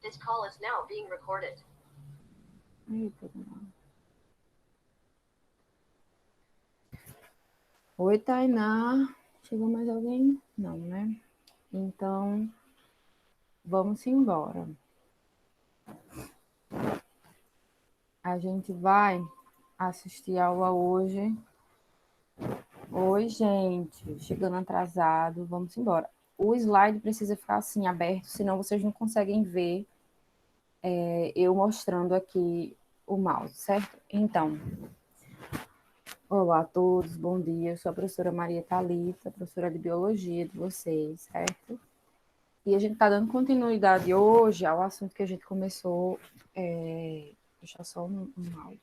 This call is now being recorded. Eita, oi, Tainá. Chegou mais alguém? Não, né? Então, vamos embora. A gente vai assistir a aula hoje. Oi, gente. Chegando atrasado. Vamos embora. O slide precisa ficar assim aberto, senão vocês não conseguem ver eu mostrando aqui o mouse, certo? Então, olá a todos, bom dia. Eu sou a professora Maria Thalita, professora de Biologia de vocês, certo? E a gente está dando continuidade hoje ao assunto que a gente começou, deixa só um áudio,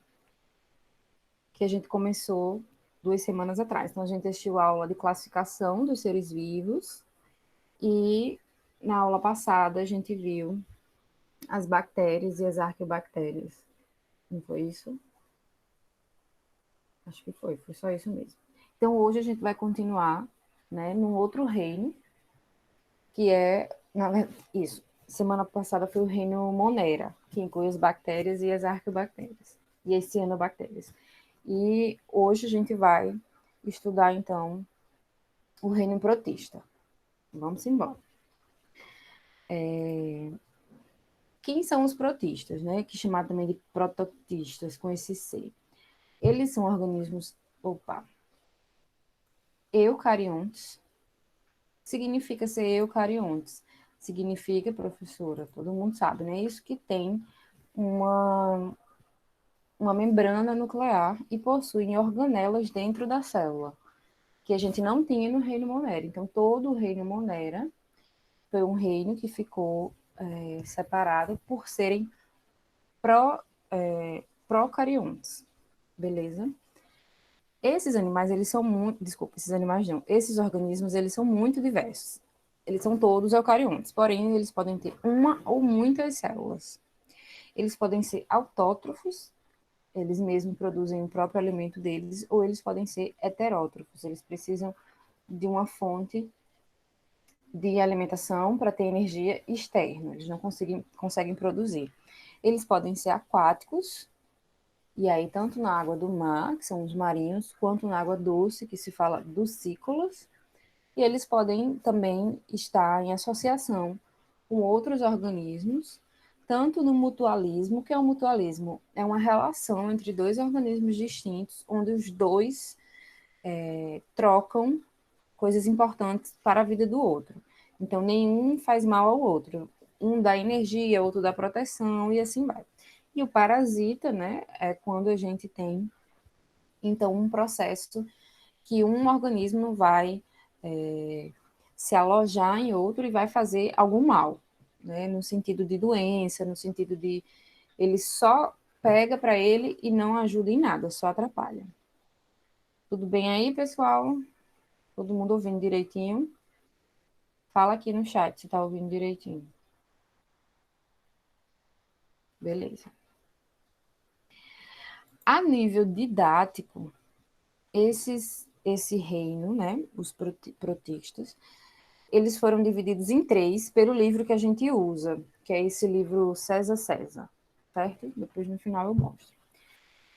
que a gente começou 2 semanas atrás. Então, a gente assistiu a aula de classificação dos seres vivos e na aula passada a gente viu as bactérias e as arqueobactérias. Não foi isso? Acho que foi só isso mesmo. Então, hoje a gente vai continuar, né, num outro reino, que é, isso, semana passada foi o reino Monera, que inclui as bactérias e as arqueobactérias, e as cianobactérias. E hoje a gente vai estudar, então, o reino protista. Vamos embora. Quem são os protistas, né? Que é chamado também de prototistas, com esse C. Eles são organismos, eucariontes. Significa ser eucariontes? Significa, professora, todo mundo sabe, né? Isso que tem uma membrana nuclear e possuem organelas dentro da célula, que a gente não tinha no reino Monera. Então, todo o reino Monera foi um reino que ficou separado por serem procariontes, beleza? Esses animais, eles são muito... Desculpa, esses animais não. Esses organismos, eles são muito diversos. Eles são todos eucariontes, porém, eles podem ter uma ou muitas células. Eles podem ser autótrofos, eles mesmos produzem o próprio alimento deles, ou eles podem ser heterótrofos, eles precisam de uma fonte de alimentação para ter energia externa, eles não conseguem produzir. Eles podem ser aquáticos, e aí tanto na água do mar, que são os marinhos, quanto na água doce, que se fala ducícolas, e eles podem também estar em associação com outros organismos, tanto no mutualismo, que é o mutualismo, é uma relação entre dois organismos distintos, onde os dois trocam coisas importantes para a vida do outro. Então, nenhum faz mal ao outro. Um dá energia, outro dá proteção, e assim vai. E o parasita, né, é quando a gente tem, então, um processo que um organismo vai se alojar em outro e vai fazer algum mal, né? No sentido de doença, no sentido de ele só pega para ele e não ajuda em nada, só atrapalha. Tudo bem aí, pessoal? Todo mundo ouvindo direitinho? Fala aqui no chat se está ouvindo direitinho. Beleza. A nível didático, esse reino, né, os protistas, eles foram divididos em três pelo livro que a gente usa, que é esse livro César César, certo? Depois no final eu mostro.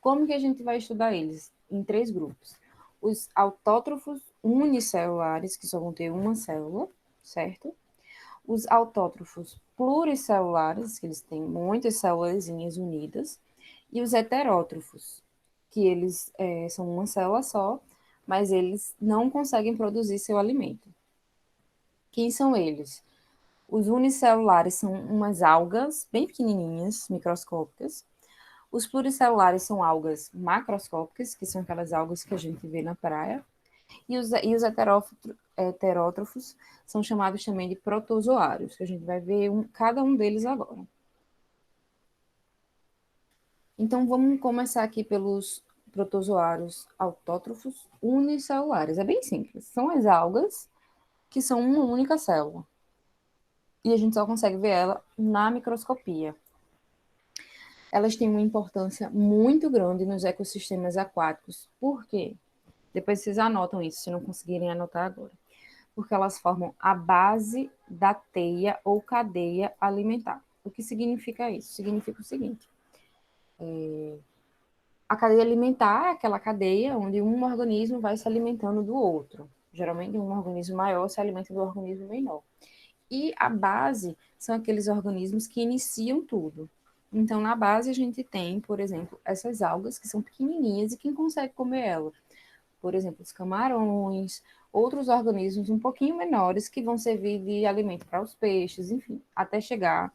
Como que a gente vai estudar eles? Em três grupos. Os autótrofos unicelulares, que só vão ter uma célula, certo? Os autótrofos pluricelulares, que eles têm muitas células unidas, e os heterótrofos, que eles são uma célula só, mas eles não conseguem produzir seu alimento. Quem são eles? Os unicelulares são umas algas bem pequenininhas, microscópicas. Os pluricelulares são algas macroscópicas, que são aquelas algas que a gente vê na praia. E os heterótrofos são chamados também de protozoários, que a gente vai ver cada um deles agora. Então, vamos começar aqui pelos protozoários autótrofos unicelulares. É bem simples. São as algas que são uma única célula. E a gente só consegue ver ela na microscopia. Elas têm uma importância muito grande nos ecossistemas aquáticos. Por quê? Depois vocês anotam isso, se não conseguirem anotar agora. Porque elas formam a base da teia ou cadeia alimentar. O que significa isso? Significa o seguinte: a cadeia alimentar é aquela cadeia onde um organismo vai se alimentando do outro. Geralmente, um organismo maior se alimenta do organismo menor. E a base são aqueles organismos que iniciam tudo. Então, na base, a gente tem, por exemplo, essas algas que são pequenininhas e quem consegue comer elas? Por exemplo, os camarões, outros organismos um pouquinho menores que vão servir de alimento para os peixes, enfim, até chegar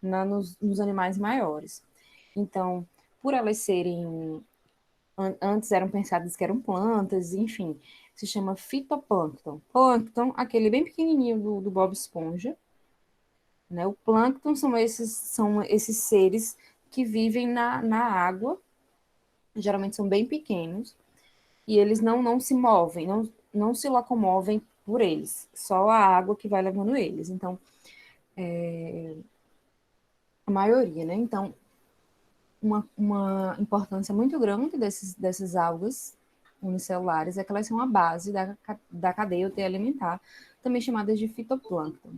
nos animais maiores. Então, por elas serem, antes eram pensadas que eram plantas, enfim, se chama fitoplâncton. Plâncton, aquele bem pequenininho do Bob Esponja, né? O plâncton são esses seres que vivem na água, geralmente são bem pequenos, e eles não se movem, não se locomovem por eles, só a água que vai levando eles. Então, a maioria, né? Então, uma importância muito grande dessas algas unicelulares é que elas são a base da cadeia alimentar, também chamadas de fitoplâncton.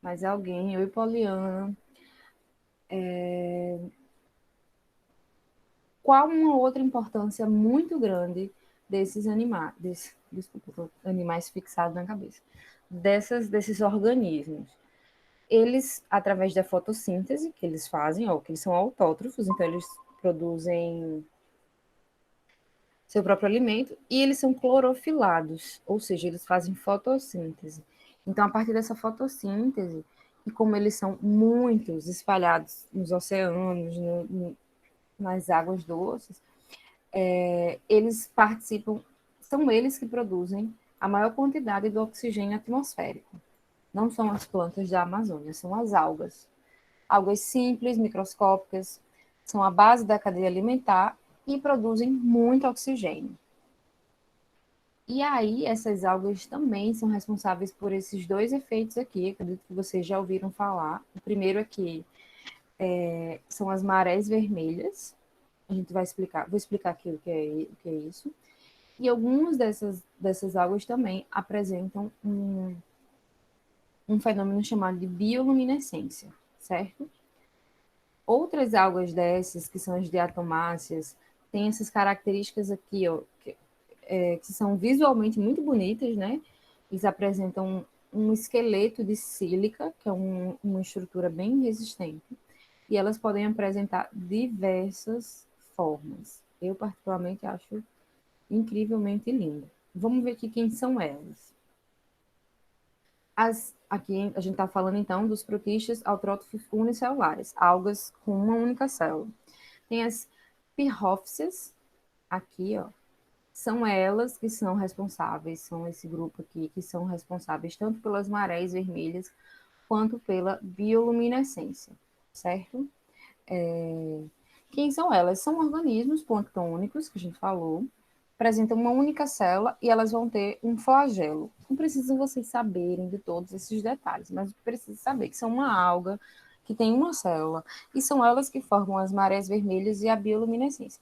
Mas alguém, eu e Poliana, qual uma outra importância muito grande desses animais, desculpa, animais fixados na cabeça, desses organismos? Eles, através da fotossíntese que eles fazem, ou que eles são autótrofos, então eles produzem seu próprio alimento, e eles são clorofilados, ou seja, eles fazem fotossíntese. Então, a partir dessa fotossíntese, e como eles são muitos espalhados nos oceanos, nas águas doces, eles participam, são eles que produzem a maior quantidade do oxigênio atmosférico. Não são as plantas da Amazônia, são as algas. Algas simples, microscópicas, são a base da cadeia alimentar e produzem muito oxigênio. E aí, essas algas também são responsáveis por esses dois efeitos aqui, acredito que vocês já ouviram falar. O primeiro aqui são as marés vermelhas. A gente vai explicar, vou explicar aqui o que é isso. E algumas dessas algas também apresentam um fenômeno chamado de bioluminescência, certo? Outras algas dessas, que são as diatomáceas, têm essas características aqui, ó, que são visualmente muito bonitas, né? Eles apresentam um esqueleto de sílica, que é uma estrutura bem resistente, e elas podem apresentar diversas formas. Eu, particularmente, acho incrivelmente linda. Vamos ver aqui quem são elas. Aqui a gente está falando, então, dos protistas autrótrofos unicelulares, algas com uma única célula. Tem as pirrófices, aqui, ó, são elas que são responsáveis, são esse grupo aqui, que são responsáveis tanto pelas marés vermelhas quanto pela bioluminescência, certo? Quem são elas? São organismos planctônicos, que a gente falou, apresentam uma única célula e elas vão ter um flagelo. Não precisa vocês saberem de todos esses detalhes, mas precisa saber que são uma alga que tem uma célula e são elas que formam as marés vermelhas e a bioluminescência.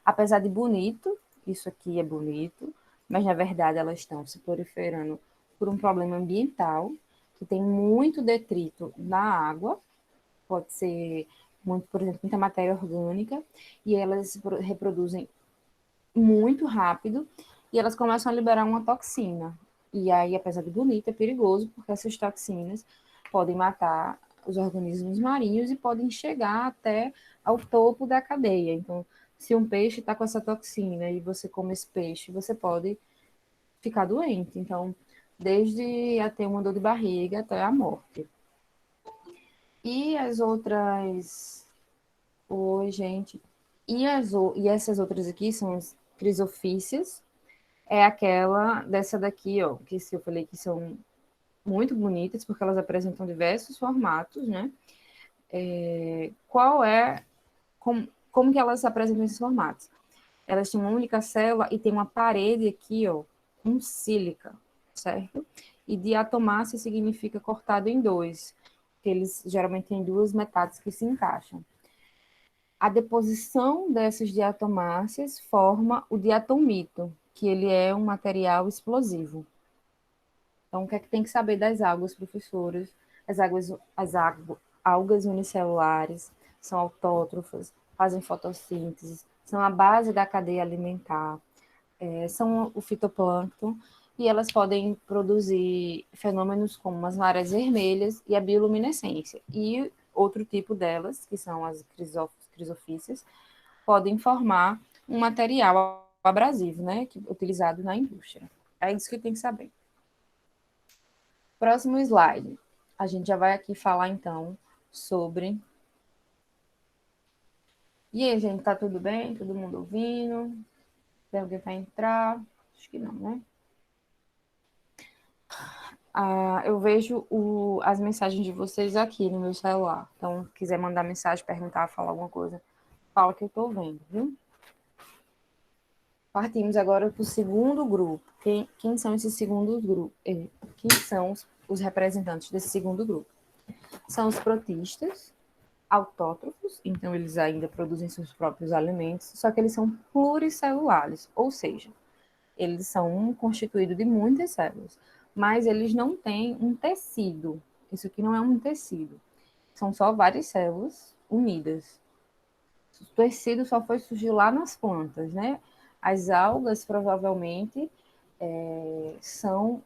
Apesar de bonito, isso aqui é bonito, mas na verdade elas estão se proliferando por um problema ambiental, que tem muito detrito na água, pode ser muito, por exemplo, muita matéria orgânica, e elas se reproduzem muito rápido e elas começam a liberar uma toxina. E aí, apesar de bonito, é perigoso, porque essas toxinas podem matar os organismos marinhos e podem chegar até ao topo da cadeia. Então, se um peixe está com essa toxina e você come esse peixe, você pode ficar doente. Então, desde a ter uma dor de barriga até a morte. E as outras. Oi, gente. E essas outras aqui são as crisofícias. É aquela dessa daqui, ó, que eu falei que são muito bonitas, porque elas apresentam diversos formatos, né? Qual é. Como que elas apresentam esses formatos? Elas têm uma única célula e tem uma parede aqui, ó, um sílica, certo? E diatomácea significa cortado em dois, que eles geralmente têm duas metades que se encaixam. A deposição dessas diatomáceas forma o diatomito, que ele é um material explosivo. Então, o que é que tem que saber das algas, professores, Algas unicelulares são autótrofas, fazem fotossíntese, são a base da cadeia alimentar, são o fitoplâncton, e elas podem produzir fenômenos como as marés vermelhas e a bioluminescência. E outro tipo delas, que são as crisofícias, podem formar um material abrasivo, né, utilizado na indústria. É isso que tem que saber. Próximo slide. A gente já vai aqui falar, então, sobre... E aí, gente, tá tudo bem? Todo mundo ouvindo? Tem alguém para entrar? Acho que não, né? Eu vejo as mensagens de vocês aqui no meu celular. Então, se quiser mandar mensagem, perguntar, falar alguma coisa, fala que eu estou vendo, viu? Partimos agora para o segundo grupo. Quem são esses segundos grupos? Quem são os representantes desse segundo grupo? São os protistas, autótrofos, então eles ainda produzem seus próprios alimentos, só que eles são pluricelulares, ou seja, eles são constituídos de muitas células, mas eles não têm um tecido. Isso aqui não é um tecido. São só várias células unidas. O tecido só foi surgir lá nas plantas, né? As algas, provavelmente, são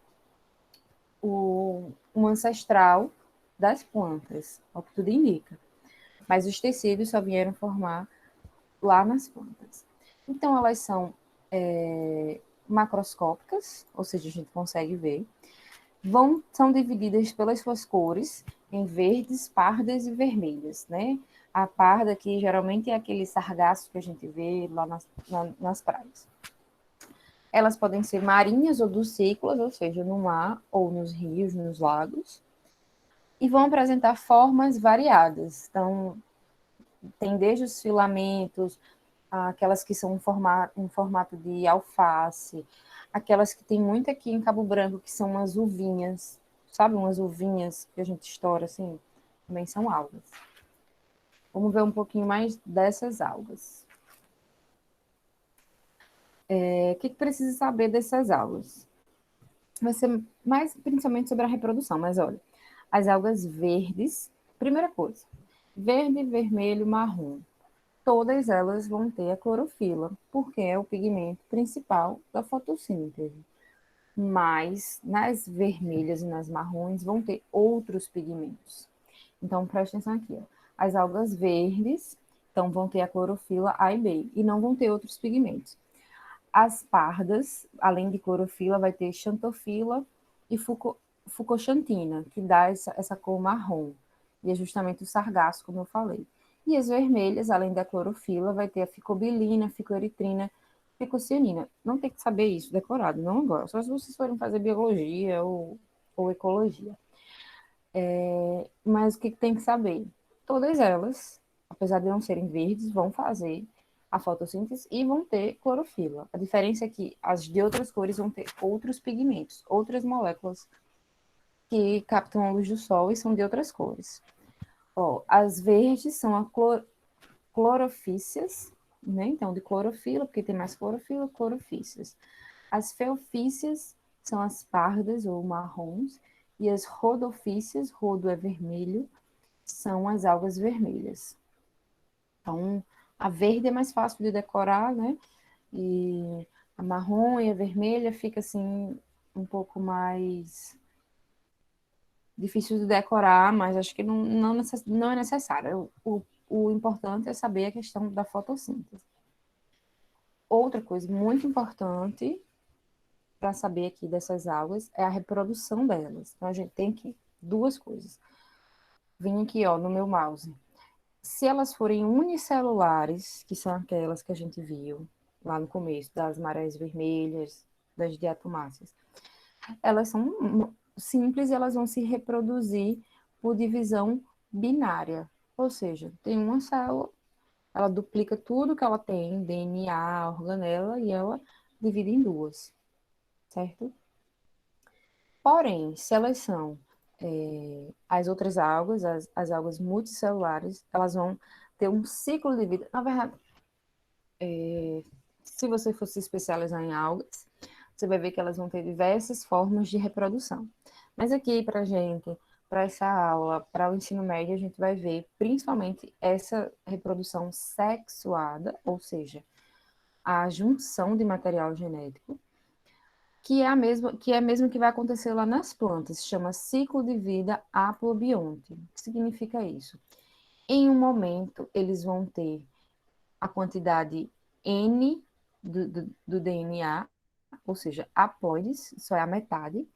um ancestral das plantas, ao que tudo indica. Mas os tecidos só vieram formar lá nas plantas. Então, elas são macroscópicas, ou seja, a gente consegue ver, são divididas pelas suas cores em verdes, pardas e vermelhas, né? A parda que geralmente é aquele sargaço que a gente vê lá nas praias. Elas podem ser marinhas ou dulcícolas, ou seja, no mar ou nos rios, nos lagos, e vão apresentar formas variadas. Então, tem desde os filamentos, aquelas que são em formato de alface, aquelas que tem muito aqui em Cabo Branco, que são umas uvinhas, sabe? Umas uvinhas que a gente estoura assim, também são algas. Vamos ver um pouquinho mais dessas algas. O que precisa saber dessas algas? Vai ser mais principalmente sobre a reprodução, mas olha, as algas verdes, primeira coisa, verde, vermelho, marrom. Todas elas vão ter a clorofila, porque é o pigmento principal da fotossíntese. Mas nas vermelhas e nas marrons vão ter outros pigmentos. Então, preste atenção aqui. Ó. As algas verdes, então, vão ter a clorofila A e B, e não vão ter outros pigmentos. As pardas, além de clorofila, vai ter xantofila e fucoxantina, que dá essa cor marrom. E é justamente o sargaço, como eu falei. E as vermelhas, além da clorofila, vai ter a ficobilina, ficoeritrina, ficocianina. Não tem que saber isso decorado, não agora. Só se vocês forem fazer biologia ou ecologia. Mas o que tem que saber? Todas elas, apesar de não serem verdes, vão fazer a fotossíntese e vão ter clorofila. A diferença é que as de outras cores vão ter outros pigmentos, outras moléculas que captam a luz do sol e são de outras cores. Ó, as verdes são as clorofícias, né? Então, de clorofila, porque tem mais clorofila, clorofícias. As feofícias são as pardas ou marrons, e as rodofícias, rodo é vermelho, são as algas vermelhas. Então, a verde é mais fácil de decorar, né? E a marrom e a vermelha fica assim um pouco mais difícil de decorar, mas acho que não é necessário. O importante é saber a questão da fotossíntese. Outra coisa muito importante para saber aqui dessas algas é a reprodução delas. Então, a gente tem aqui duas coisas. Vim aqui, ó, no meu mouse. Se elas forem unicelulares, que são aquelas que a gente viu lá no começo, das marés vermelhas, das diatomáceas, elas são simples e elas vão se reproduzir por divisão binária. Ou seja, tem uma célula, ela duplica tudo que ela tem, DNA, organela, e ela divide em duas, certo? Porém, se elas são as outras algas, as algas multicelulares, elas vão ter um ciclo de vida. Na verdade, se você for se especializar em algas, você vai ver que elas vão ter diversas formas de reprodução. Mas aqui, para a gente para essa aula, para o ensino médio, a gente vai ver principalmente essa reprodução sexuada, ou seja, a junção de material genético, que é a mesma que vai acontecer lá nas plantas, se chama ciclo de vida haplobionte. O que significa isso? Em um momento, eles vão ter a quantidade N do DNA, ou seja, haploides, isso é a metade.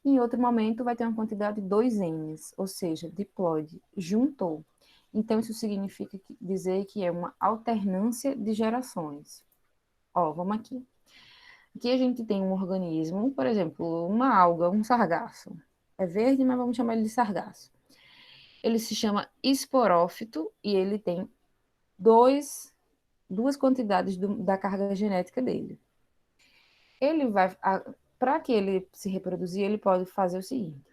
Em outro momento, vai ter uma quantidade de 2Ns, ou seja, diploide, juntou. Então, isso significa dizer que é uma alternância de gerações. Ó, vamos aqui. Aqui a gente tem um organismo, por exemplo, uma alga, um sargaço. É verde, mas vamos chamar ele de sargaço. Ele se chama esporófito e ele tem duas quantidades da carga genética dele. Ele vai, para que ele se reproduzir, ele pode fazer o seguinte: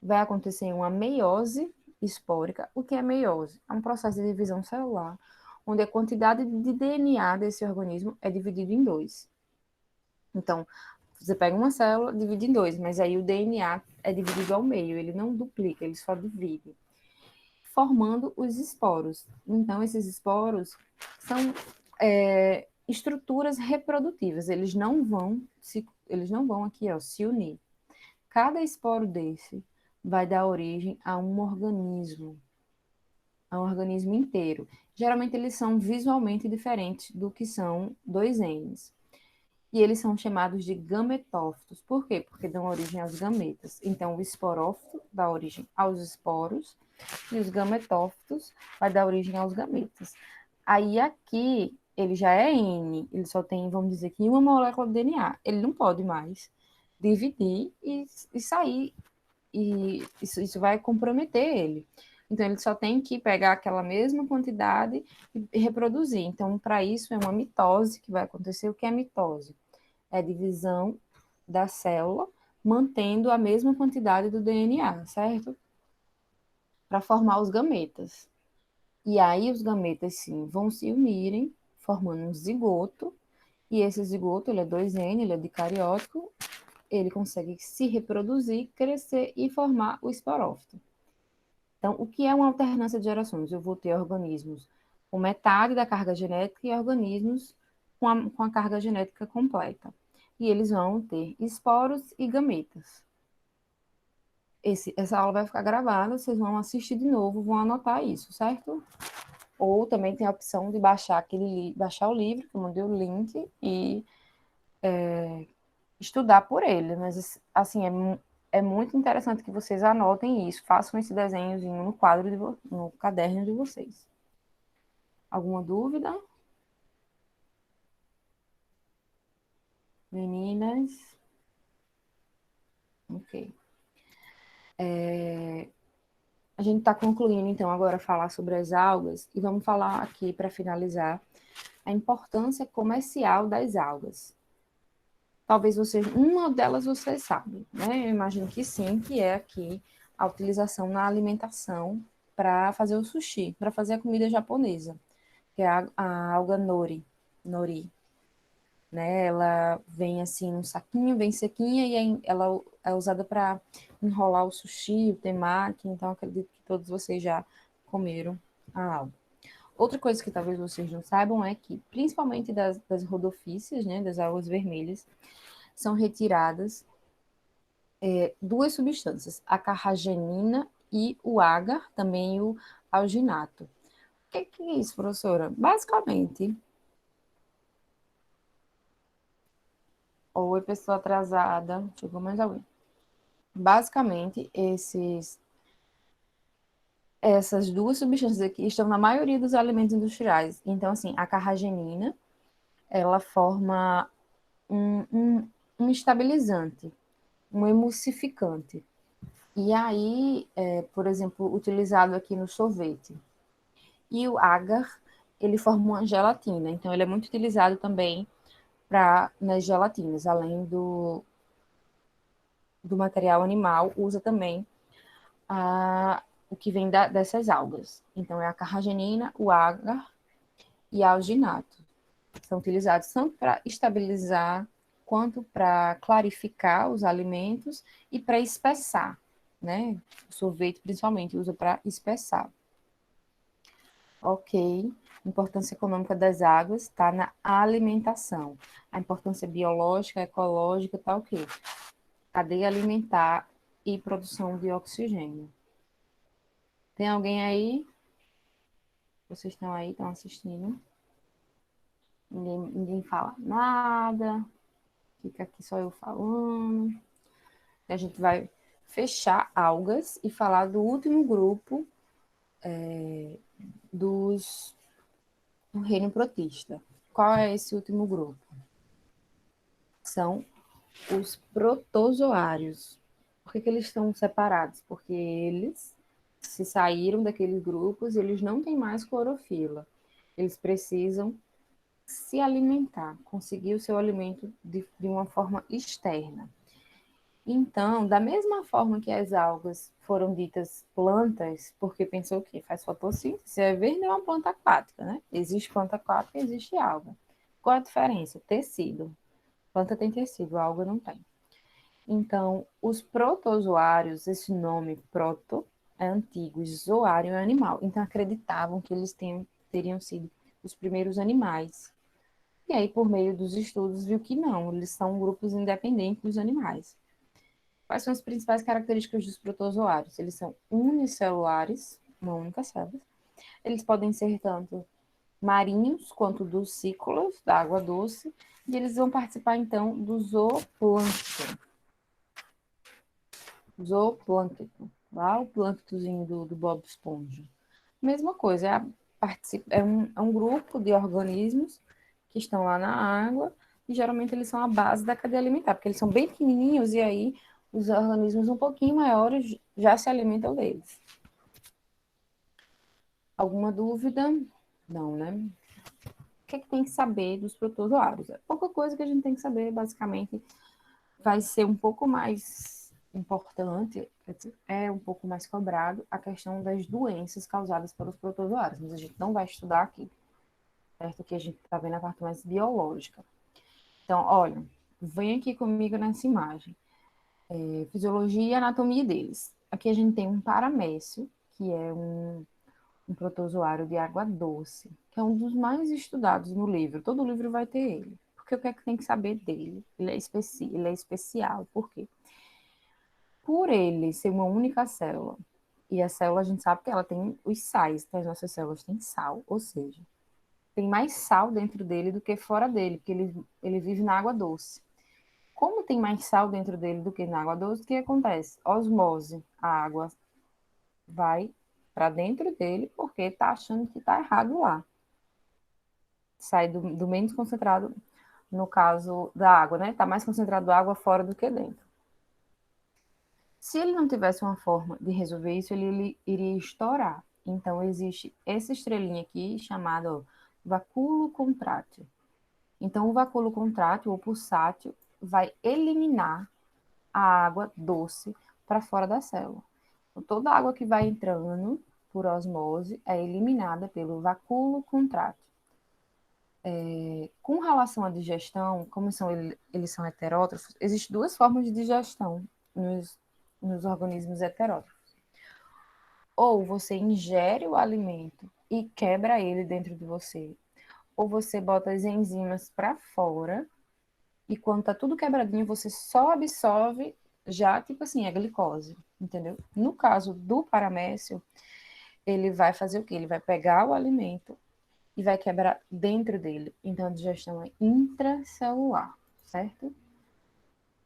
vai acontecer uma meiose espórica. O que é meiose? É um processo de divisão celular, onde a quantidade de DNA desse organismo é dividida em dois. Então, você pega uma célula, divide em dois, mas aí o DNA é dividido ao meio, ele não duplica, ele só divide, formando os esporos. Então, esses esporos são estruturas reprodutivas, eles não vão aqui, ó, se unir. Cada esporo desse vai dar origem a um organismo inteiro. Geralmente eles são visualmente diferentes do que são 2Ns. E eles são chamados de gametófitos. Por quê? Porque dão origem aos gametas. Então, o esporófito dá origem aos esporos e os gametófitos vai dar origem aos gametas. Aí aqui ele já é N, ele só tem, vamos dizer que uma molécula de DNA. Ele não pode mais dividir e sair, e isso vai comprometer ele. Então, ele só tem que pegar aquela mesma quantidade e reproduzir. Então, para isso, é uma mitose que vai acontecer. O que é mitose? É a divisão da célula, mantendo a mesma quantidade do DNA, certo? Para formar os gametas. E aí, os gametas, sim, vão se unirem, formando um zigoto. E esse zigoto, ele é 2N, ele é dicariótico, ele consegue se reproduzir, crescer e formar o esporófito. Então, o que é uma alternância de gerações? Eu vou ter organismos com metade da carga genética e organismos com a carga genética completa. E eles vão ter esporos e gametas. Essa aula vai ficar gravada, vocês vão assistir de novo, vão anotar isso, certo? Ou também tem a opção de baixar o livro, que eu mandei o link, e estudar por ele. Mas, assim, é muito interessante que vocês anotem isso, façam esse desenhozinho no caderno de vocês. Alguma dúvida? Meninas? Ok. A gente está concluindo, então, agora falar sobre as algas e vamos falar aqui, para finalizar, a importância comercial das algas. Talvez uma delas você sabe, né? Eu imagino que sim, que é aqui a utilização na alimentação para fazer o sushi, para fazer a comida japonesa, que é a alga nori, né? Ela vem assim num saquinho, bem sequinha, e aí ela é usada para enrolar o sushi, o temaki, então acredito que todos vocês já comeram a alga. Outra coisa que talvez vocês não saibam é que, principalmente das rodopícias, né, das algas vermelhas, são retiradas duas substâncias, a carragenina e o agar, também o alginato. O que é isso, professora? Basicamente, oi, pessoa atrasada, chegou mais alguém. Basicamente, essas duas substâncias aqui estão na maioria dos alimentos industriais. Então, assim, a carragenina, ela forma um estabilizante, um emulsificante. E aí, por exemplo, utilizado aqui no sorvete. E o agar, ele forma uma gelatina. Então, ele é muito utilizado também nas gelatinas, além do material animal, usa também o que vem dessas algas. Então, é a carragenina, o agar e a alginato. São utilizados tanto para estabilizar, quanto para clarificar os alimentos e para espessar. né? O sorvete, principalmente, usa para espessar. Ok. Importância econômica das águas está na alimentação. A importância biológica, ecológica, está o quê? Cadeia alimentar e produção de oxigênio. Tem alguém aí? Vocês estão aí, estão assistindo? Ninguém fala nada. Fica aqui só eu falando. A gente vai fechar algas e falar do último grupo do reino protista. Qual é esse último grupo? São os protozoários. Por que eles estão separados? Porque eles se saíram daqueles grupos e eles não têm mais clorofila. Eles precisam se alimentar, conseguir o seu alimento de uma forma externa. Então, da mesma forma que as algas foram ditas plantas, porque pensou o quê? Faz fotossíntese, se é verde é uma planta aquática, né? Existe planta aquática, existe alga. Qual a diferença? Tecido. Planta tem tecido, a alga não tem. Então, os protozoários, esse nome proto é antigo, zoário é animal. Então, acreditavam que eles teriam sido os primeiros animais. E aí, por meio dos estudos, viu que não, eles são grupos independentes dos animais. Quais são as principais características dos protozoários? Eles são unicelulares, uma única célula. Eles podem ser tanto marinhos quanto dulcícolas, da água doce, e eles vão participar, então, do zooplâncton. Zooplâncton, lá o plânctonzinho do Bob Esponja. Mesma coisa, é um grupo de organismos que estão lá na água e geralmente eles são a base da cadeia alimentar, porque eles são bem pequenininhos e aí os organismos um pouquinho maiores já se alimentam deles. Alguma dúvida? Não, né? O que é que tem que saber dos protozoários? É pouca coisa que a gente tem que saber, basicamente vai ser um pouco mais importante, é um pouco mais cobrado a questão das doenças causadas pelos protozoários, mas a gente não vai estudar aqui, certo? Que a gente está vendo a parte mais biológica. Então, olha, vem aqui comigo nessa imagem. Fisiologia e anatomia deles. Aqui a gente tem um paramécio, que é um protozoário de água doce, que é um dos mais estudados no livro. Todo livro vai ter ele. Porque o que é que tem que saber dele? Ele é especial. Por quê? Por ele ser uma única célula, e a célula a gente sabe que ela tem os sais, então as nossas células têm sal, ou seja, tem mais sal dentro dele do que fora dele, porque ele vive na água doce. Como tem mais sal dentro dele do que na água doce, o que acontece? Osmose, a água vai para dentro dele porque está achando que está errado lá. Sai do menos concentrado, no caso da água, né? Está mais concentrado a água fora do que dentro. Se ele não tivesse uma forma de resolver isso, ele iria estourar. Então, existe essa estrelinha aqui chamada vacúolo contrátil. Então, o vacúolo contrátil ou pulsátil vai eliminar a água doce para fora da célula. Então, toda a água que vai entrando por osmose é eliminada pelo vacúolo contrátil. Com relação à digestão, como eles são heterótrofos, existem duas formas de digestão nos organismos heterótrofos. Ou você ingere o alimento e quebra ele dentro de você, ou você bota as enzimas para fora e quando tá tudo quebradinho, você só absorve já, tipo assim, a glicose, entendeu? No caso do paramécio, ele vai fazer o quê? Ele vai pegar o alimento e vai quebrar dentro dele. Então, a digestão é intracelular, certo?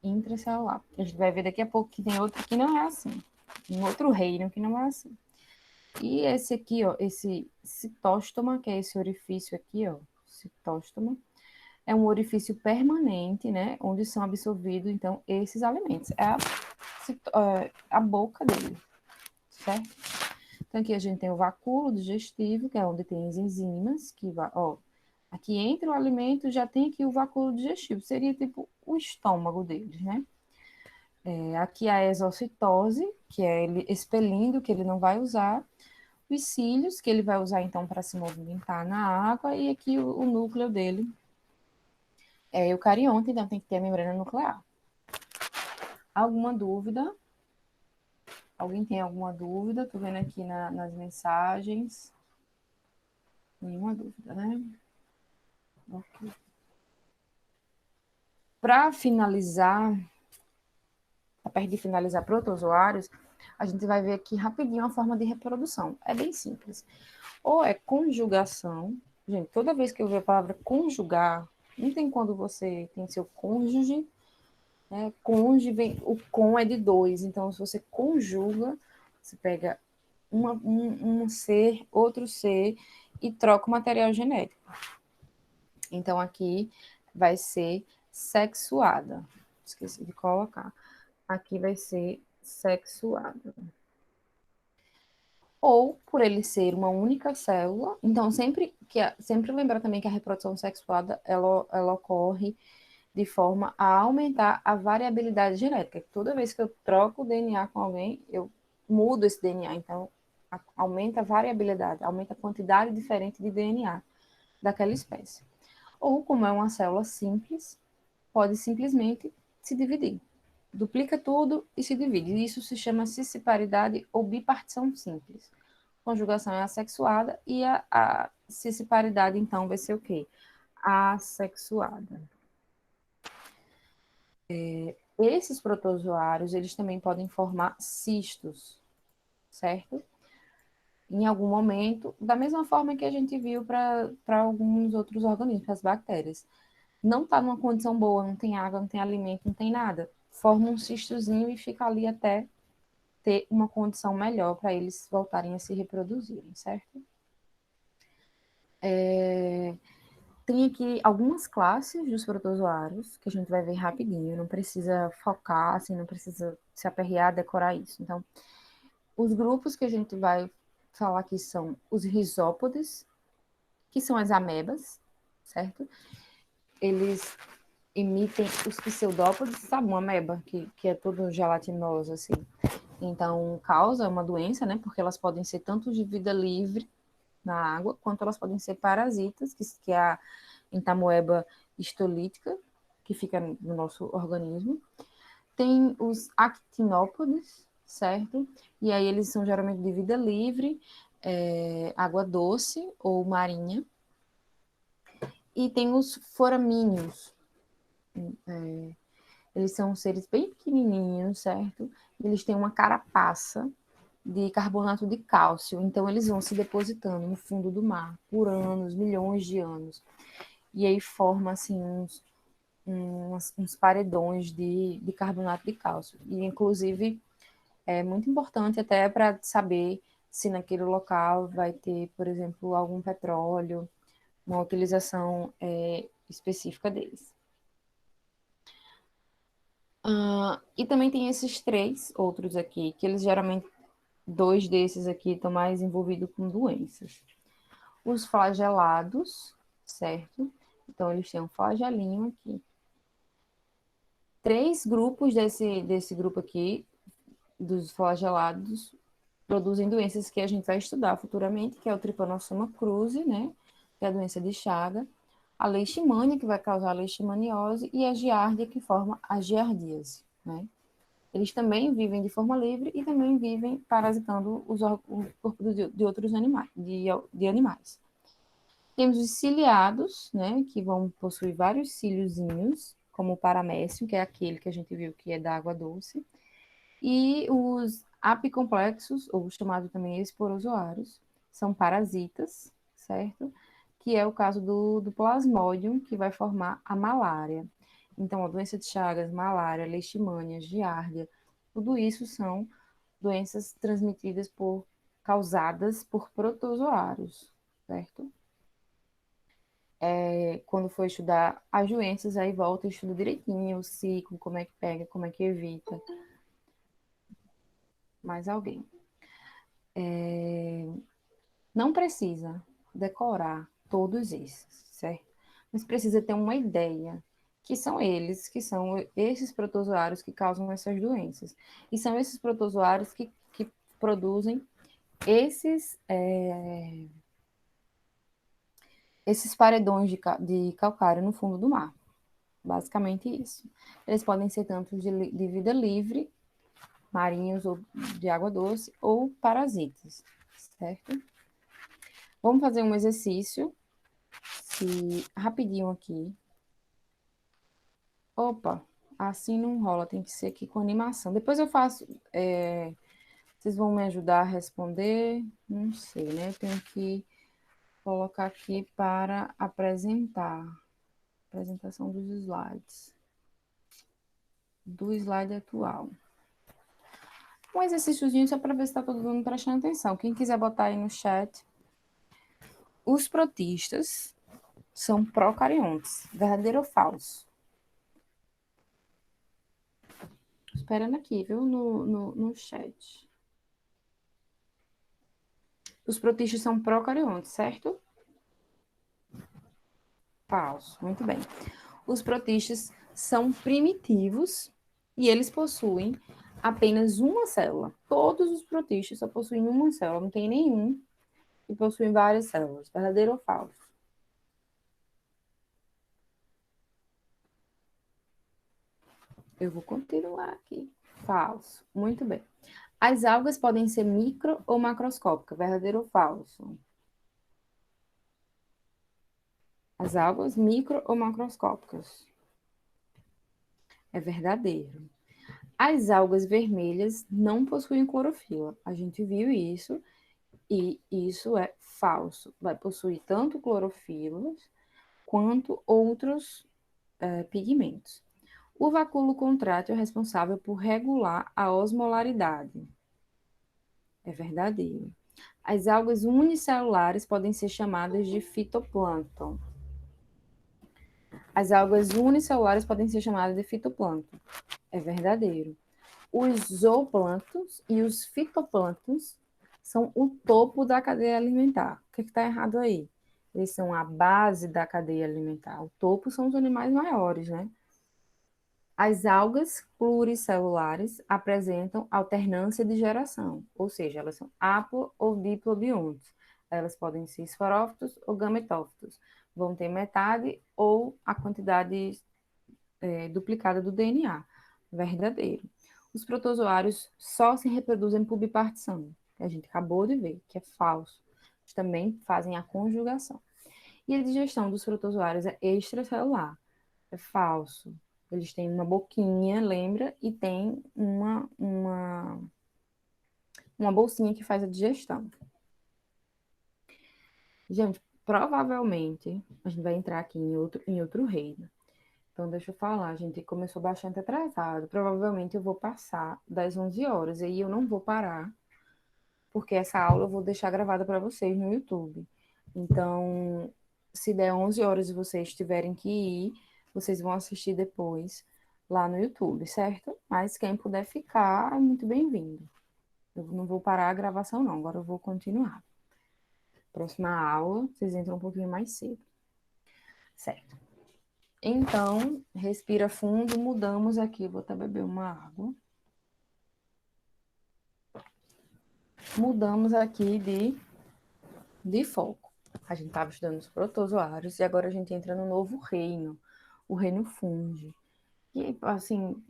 Intracelular. A gente vai ver daqui a pouco que tem outro que não é assim. Um outro reino que não é assim. E esse aqui, ó, esse citóstoma, que é esse orifício aqui, ó, citóstoma, é um orifício permanente, né, onde são absorvidos, então, esses alimentos. A boca dele, certo? Então, aqui a gente tem o vacúolo digestivo, que é onde tem as enzimas, que vai, ó, aqui entra o alimento, já tem aqui o vacúolo digestivo, seria tipo o estômago deles, né? Aqui a exocitose, que é ele expelindo, que ele não vai usar, os cílios, que ele vai usar então para se movimentar na água, e aqui o núcleo dele é eucarionte, então tem que ter a membrana nuclear. Alguma dúvida? Alguém tem alguma dúvida? Estou vendo aqui nas mensagens. Nenhuma dúvida, né? Ok. Para finalizar, perto de finalizar protozoários, a gente vai ver aqui rapidinho a forma de reprodução. É bem simples. Ou é conjugação. Gente, toda vez que eu ver a palavra conjugar, não tem quando você tem seu cônjuge, né? Cônjuge, o com é de dois. Então, se você conjuga, você pega um ser, outro ser, e troca o material genético. Então, aqui vai ser sexuada. Esqueci de colocar. Aqui vai ser sexuada. Ou por ele ser uma única célula. Então, sempre lembrar também que a reprodução sexuada ela ocorre de forma a aumentar a variabilidade genética. Toda vez que eu troco o DNA com alguém, eu mudo esse DNA. Então, aumenta a variabilidade, aumenta a quantidade diferente de DNA daquela espécie. Ou, como é uma célula simples, pode simplesmente se dividir. Duplica tudo e se divide. Isso se chama cisparidade ou bipartição simples. Conjugação é assexuada e a cisparidade, então, vai ser o quê? Assexuada. Esses protozoários, eles também podem formar cistos, certo? Em algum momento, da mesma forma que a gente viu para alguns outros organismos, as bactérias. Não está numa condição boa, não tem água, não tem alimento, não tem nada. Forma um cistozinho e fica ali até ter uma condição melhor para eles voltarem a se reproduzirem, certo? Tem aqui algumas classes dos protozoários que a gente vai ver rapidinho, não precisa focar, assim, não precisa se aperrear, decorar isso. Então, os grupos que a gente vai falar aqui são os risópodes, que são as amebas, certo? Eles imitem os pseudópodes, sabe, uma ameba, que é todo gelatinoso, assim. Então, causa uma doença, né? Porque elas podem ser tanto de vida livre na água, quanto elas podem ser parasitas, que é a entamoeba histolítica, que fica no nosso organismo. Tem os actinópodes, certo? E aí eles são geralmente de vida livre, água doce ou marinha. E tem os foramíneos. Eles são seres bem pequenininhos, certo? Eles têm uma carapaça de carbonato de cálcio. Então, eles vão se depositando no fundo do mar por anos, milhões de anos. E aí forma, assim, uns paredões de carbonato de cálcio. E, inclusive, é muito importante até para saber se naquele local vai ter, por exemplo, algum petróleo, uma utilização específica deles. E também tem esses três outros aqui, que eles geralmente, dois desses aqui estão mais envolvidos com doenças. Os flagelados, certo? Então, eles têm um flagelinho aqui. Três grupos desse grupo aqui, dos flagelados, produzem doenças que a gente vai estudar futuramente, que é o Trypanosoma cruzi, né? Que é a doença de Chaga, a leishmania, que vai causar a leishmaniose, e a giardia, que forma a giardíase, né? Eles também vivem de forma livre e também vivem parasitando o corpo de outros animais, de animais. Temos os ciliados, né, que vão possuir vários ciliozinhos, como o paramécio, que é aquele que a gente viu que é da água doce, e os apicomplexos, ou chamado também esporozoários, são parasitas, certo? Que é o caso do plasmodium, que vai formar a malária. Então, a doença de Chagas, malária, leishmania, giardia, tudo isso são doenças transmitidas causadas por protozoários, certo? Quando for estudar as doenças, aí volta e estuda direitinho o ciclo, como é que pega, como é que evita. Mais alguém. Não precisa decorar todos esses, certo? Mas precisa ter uma ideia que são esses protozoários que causam essas doenças. E são esses protozoários que produzem esses paredões de calcário no fundo do mar. Basicamente isso. Eles podem ser tanto de vida livre marinhos ou de água doce, ou parasitas, certo? Vamos fazer um exercício, rapidinho aqui. Opa, assim não rola, tem que ser aqui com animação. Depois eu faço, vocês vão me ajudar a responder? Não sei, né? Eu tenho que colocar aqui para apresentar. Apresentação dos slides. Do slide atual. Um exercíciozinho só para ver se está todo mundo prestando atenção. Quem quiser botar aí no chat. Os protistas são procariontes. Verdadeiro ou falso? Esperando aqui, viu? No chat. Os protistas são procariontes, certo? Falso. Muito bem. Os protistas são primitivos e eles possuem apenas uma célula. Todos os protistas só possuem uma célula. Não tem nenhum que possui várias células. Verdadeiro ou falso? Eu vou continuar aqui. Falso. Muito bem. As algas podem ser micro ou macroscópicas. Verdadeiro ou falso? As algas micro ou macroscópicas. É verdadeiro. As algas vermelhas não possuem clorofila. A gente viu isso e isso é falso. Vai possuir tanto clorofilas quanto outros pigmentos. O vacúolo contrátil é responsável por regular a osmolaridade. É verdadeiro. As algas unicelulares podem ser chamadas de fitoplâncton. As algas unicelulares podem ser chamadas de fitoplâncton. É verdadeiro. Os zooplânctons e os fitoplânctons são o topo da cadeia alimentar. O que está errado aí? Eles são a base da cadeia alimentar. O topo são os animais maiores, né? As algas pluricelulares apresentam alternância de geração, ou seja, elas são haplo ou diplobiontes. Elas podem ser esporófitos ou gametófitos. Vão ter metade ou a quantidade duplicada do DNA. Verdadeiro. Os protozoários só se reproduzem por bipartição, que a gente acabou de ver, que é falso. Eles também fazem a conjugação. E a digestão dos protozoários é extracelular. É falso. Eles têm uma boquinha, lembra? E tem uma bolsinha que faz a digestão. Gente, provavelmente a gente vai entrar aqui em outro reino. Então, deixa eu falar, a gente começou bastante atrasado. Provavelmente eu vou passar das 11 horas. E aí eu não vou parar, porque essa aula eu vou deixar gravada para vocês no YouTube. Então, se der 11 horas e vocês tiverem que ir, vocês vão assistir depois lá no YouTube, certo? Mas quem puder ficar, é muito bem-vindo. Eu não vou parar a gravação, não. Agora eu vou continuar. Próxima aula, vocês entram um pouquinho mais cedo. Certo. Então, respira fundo, mudamos aqui. Vou até beber uma água. Mudamos aqui de foco. A gente estava estudando os protozoários e agora a gente entra no novo reino, o reino fungi. E, assim,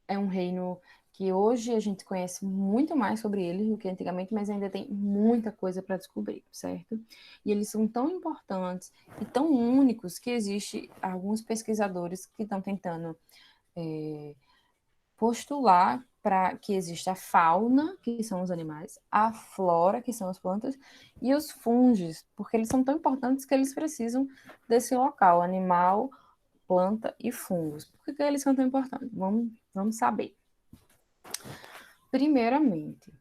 é um reino que hoje a gente conhece muito mais sobre ele do que antigamente, mas ainda tem muita coisa para descobrir, certo? E eles são tão importantes e tão únicos que existe alguns pesquisadores que estão tentando postular para que exista a fauna, que são os animais, a flora, que são as plantas, e os fungos, porque eles são tão importantes que eles precisam desse local, animal, planta e fungos. Por que eles são tão importantes? Vamos saber. Primeiramente,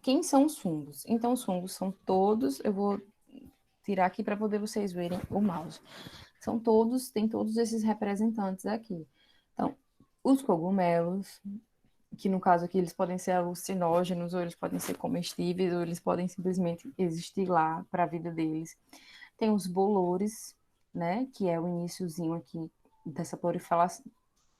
quem são os fungos? Então, os fungos são todos, eu vou tirar aqui para poder vocês verem o mouse. São todos, tem todos esses representantes aqui. Então, os cogumelos, que no caso aqui eles podem ser alucinógenos, ou eles podem ser comestíveis, ou eles podem simplesmente existir lá para a vida deles. Tem os bolores, né, que é o iniciozinho aqui dessa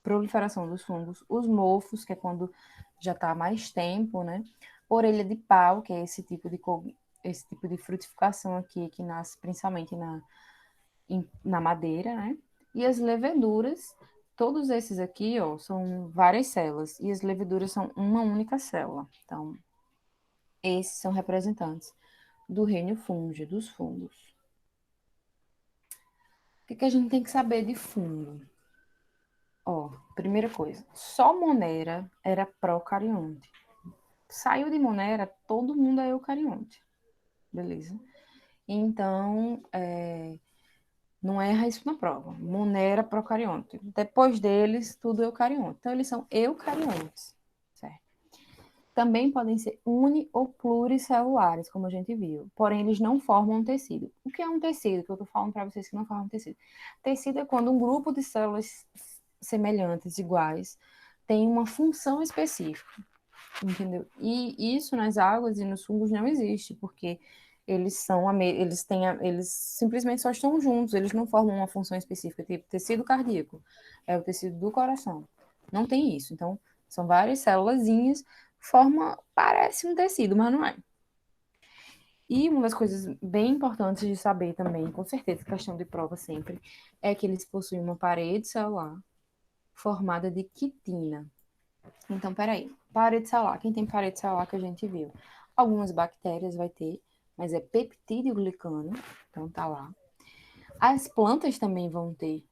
proliferação dos fungos. Os mofos, que é quando já está há mais tempo, né? Orelha de pau, que é esse tipo de frutificação aqui, que nasce principalmente na madeira, né? E as leveduras, Todos esses aqui, ó, são várias células e as leveduras são uma única célula. Então, esses são representantes do reino fungo, dos fungos. O que que a gente tem que saber de fungo? Ó, primeira coisa, só Monera era procarionte. Saiu de Monera, todo mundo é eucarionte, beleza? Então, não erra isso na prova. Monera, procarionte. Depois deles, tudo eucarionte. Então, eles são eucariontes, certo? Também podem ser uni ou pluricelulares, como a gente viu. Porém, eles não formam um tecido. O que é um tecido? Que eu estou falando para vocês que não formam um tecido. Tecido é quando um grupo de células semelhantes, iguais, tem uma função específica, entendeu? E isso nas águas e nos fungos não existe, porque eles simplesmente só estão juntos, eles não formam uma função específica, tipo tecido cardíaco, é o tecido do coração. Não tem isso. Então, são várias célulazinhas, parece um tecido, mas não é. E uma das coisas bem importantes de saber também, com certeza, questão de prova sempre, é que eles possuem uma parede celular formada de quitina. Então, peraí, parede celular. Quem tem parede celular que a gente viu? Algumas bactérias vai ter, mas é peptídeo glicano, então tá lá. As plantas também vão ter.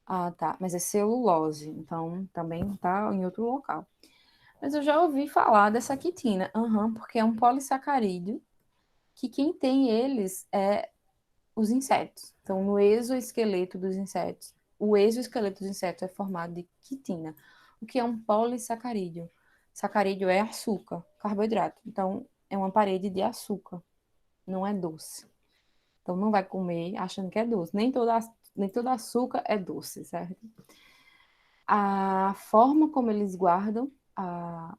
Ah, tá, mas é celulose, então também tá em outro local. Mas eu já ouvi falar dessa quitina, porque é um polissacarídeo que quem tem eles é os insetos. Então, no exoesqueleto dos insetos, o exoesqueleto dos insetos é formado de quitina, o que é um polissacarídeo. Sacarídeo é açúcar, carboidrato. Então, é uma parede de açúcar, não é doce. Então, não vai comer achando que é doce. Nem todo açúcar é doce, certo? A forma como eles guardam a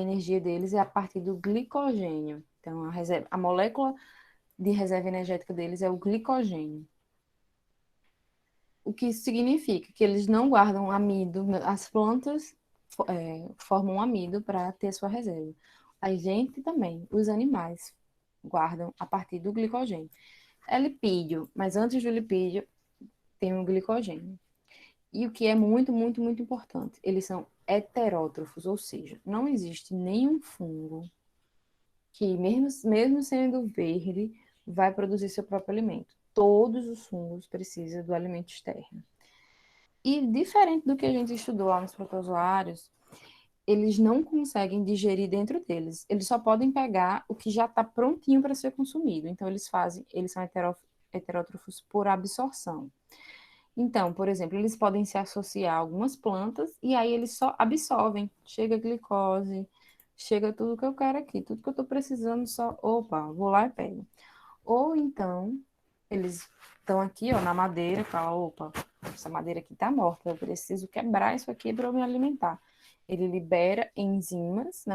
energia deles é a partir do glicogênio. Então, a molécula de reserva energética deles é o glicogênio. O que isso significa? Que eles não guardam amido, as plantas formam amido para ter sua reserva. A gente também, os animais, guardam a partir do glicogênio. É lipídio, mas antes do lipídio tem o glicogênio. E o que é muito, muito, muito importante, eles são heterótrofos, ou seja, não existe nenhum fungo que, mesmo sendo verde, vai produzir seu próprio alimento. Todos os fungos precisam do alimento externo. E diferente do que a gente estudou lá nos protozoários, eles não conseguem digerir dentro deles. Eles só podem pegar o que já está prontinho para ser consumido. Então, eles são heterótrofos por absorção. Então, por exemplo, eles podem se associar a algumas plantas e aí eles só absorvem. Chega glicose, chega tudo que eu quero aqui, tudo que eu estou precisando, só, opa, vou lá e pego. Ou então, eles estão aqui, ó, na madeira, fala, opa, essa madeira aqui tá morta, eu preciso quebrar isso aqui para eu me alimentar. Ele libera enzimas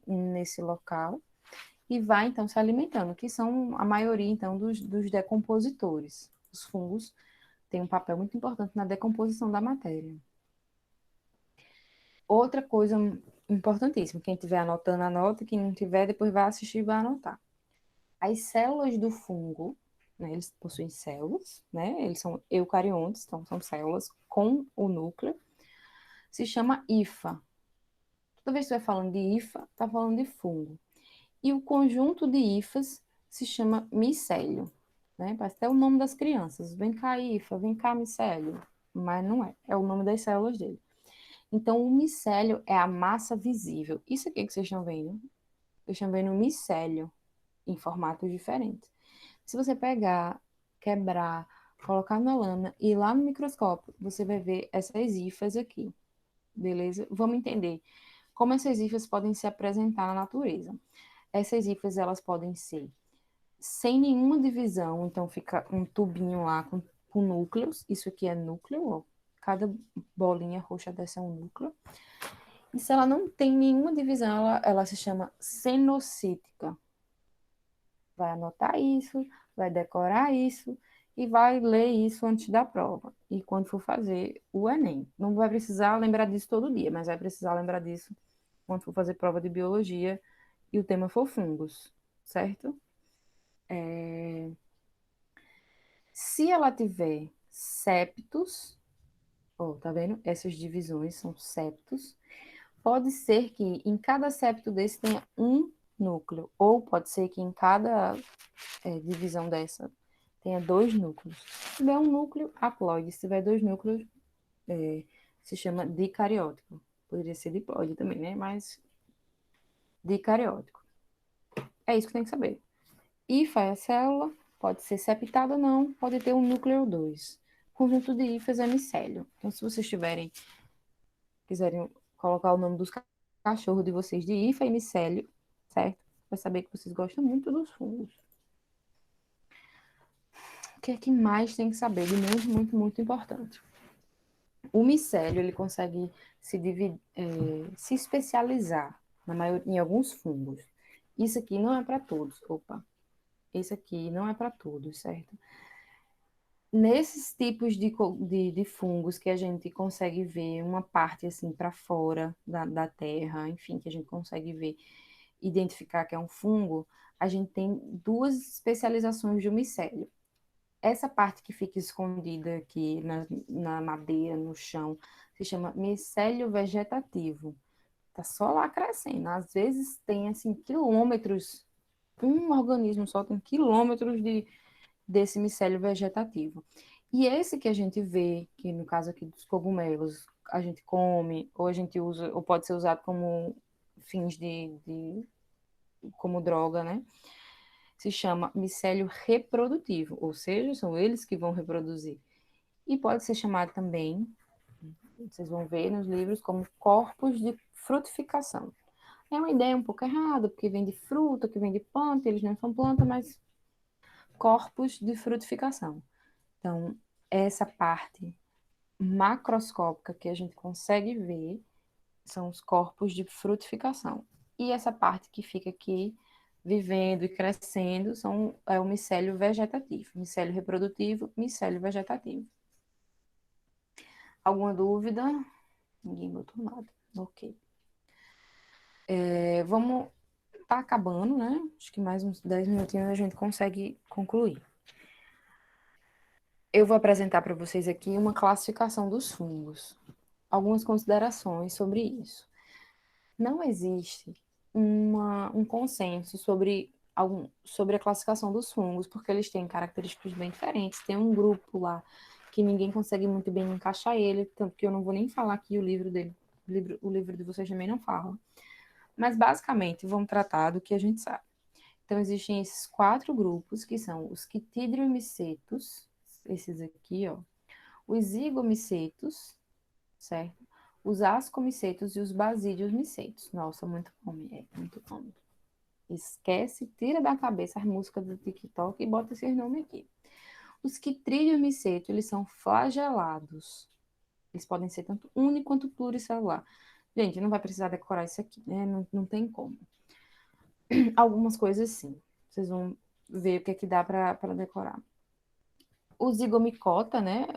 nesse local e vai, então, se alimentando, que são a maioria, então, dos decompositores. Os fungos têm um papel muito importante na decomposição da matéria. Outra coisa importantíssima, quem estiver anotando, anota, quem não tiver, depois vai assistir e vai anotar. As células do fungo, né, eles possuem células, né, eles são eucariontes, então são células com o núcleo, se chama hifa. Toda vez que você vai falando de hifa, está falando de fungo. E o conjunto de hifas se chama micélio, né, parece até o nome das crianças, vem cá hifa, vem cá micélio, mas não é, é o nome das células dele. Então, o micélio é a massa visível. Isso aqui que vocês estão vendo, vocês estão vendo o micélio em formatos diferentes. Se você pegar, quebrar, colocar na lâmina e ir lá no microscópio, você vai ver essas hifas aqui, beleza? Vamos entender como essas hifas podem se apresentar na natureza. Essas hifas, elas podem ser sem nenhuma divisão, então fica um tubinho lá com núcleos, isso aqui é núcleo, ó. Cada bolinha roxa dessa é um núcleo. E se ela não tem nenhuma divisão, ela se chama cenocítica. Vai anotar isso, vai decorar isso e vai ler isso antes da prova. E quando for fazer o Enem. Não vai precisar lembrar disso todo dia, mas vai precisar lembrar disso quando for fazer prova de biologia e o tema for fungos, certo? Se ela tiver septos, Ó, tá vendo? Essas divisões são septos. Pode ser que em cada septo desse tenha um núcleo, ou pode ser que em cada divisão dessa tenha dois núcleos. Se tiver um núcleo, haploide. Se tiver dois núcleos, se chama dicariótico. Poderia ser diploide também, né? Mas dicariótico. É isso que tem que saber. Hífa é a célula, pode ser septada ou não, pode ter um núcleo ou dois. Conjunto de hífas é micélio. Então, se vocês quiserem colocar o nome dos cachorros de vocês de hífa e micélio, certo? Vai saber que vocês gostam muito dos fungos. O que é que mais tem que saber de muito, muito, muito importante? O micélio, ele consegue se especializar em alguns fungos. Isso aqui não é para todos. Opa, esse aqui não é para todos, certo? Nesses tipos de fungos que a gente consegue ver uma parte assim para fora da terra, enfim, que a gente consegue ver, identificar que é um fungo, a gente tem duas especializações de um micélio. Essa parte que fica escondida aqui na madeira, no chão, se chama micélio vegetativo. Tá só lá crescendo. Às vezes tem assim quilômetros, um organismo só tem quilômetros desse micélio vegetativo. E esse que a gente vê, que no caso aqui dos cogumelos, a gente come, ou a gente usa, ou pode ser usado como fins como droga, né? Se chama micélio reprodutivo, ou seja, são eles que vão reproduzir. E pode ser chamado também, vocês vão ver nos livros, como corpos de frutificação. É uma ideia um pouco errada, porque vem de fruta, que vem de planta, eles não são planta, mas corpos de frutificação. Então, essa parte macroscópica que a gente consegue ver são os corpos de frutificação. E essa parte que fica aqui vivendo e crescendo é o micélio vegetativo, micélio reprodutivo, micélio vegetativo. Alguma dúvida? Ninguém botou nada. Ok. Vamos. Tá acabando, né? Acho que mais uns 10 minutinhos a gente consegue concluir. Eu vou apresentar para vocês aqui uma classificação dos fungos. Algumas considerações sobre isso. Não existe um consenso sobre a classificação dos fungos, porque eles têm características bem diferentes. Tem um grupo lá que ninguém consegue muito bem encaixar ele, tanto que eu não vou nem falar aqui o livro dele. O livro de vocês também não fala. Mas, basicamente, vamos tratar do que a gente sabe. Então, existem esses quatro grupos, que são os quitridiomicetos, esses aqui, ó, os zigomicetos, certo? Os ascomicetos e os basidiomicetos. Nossa, muito nome, muito nome. Esquece, tira da cabeça as músicas do TikTok e bota esses nomes aqui. Os quitridiomicetos, eles são flagelados. Eles podem ser tanto uni quanto pluricelular. Gente, não vai precisar decorar isso aqui, né? Não, não tem como. Algumas coisas sim. Vocês vão ver o que é que dá para decorar. O zigomicota, né?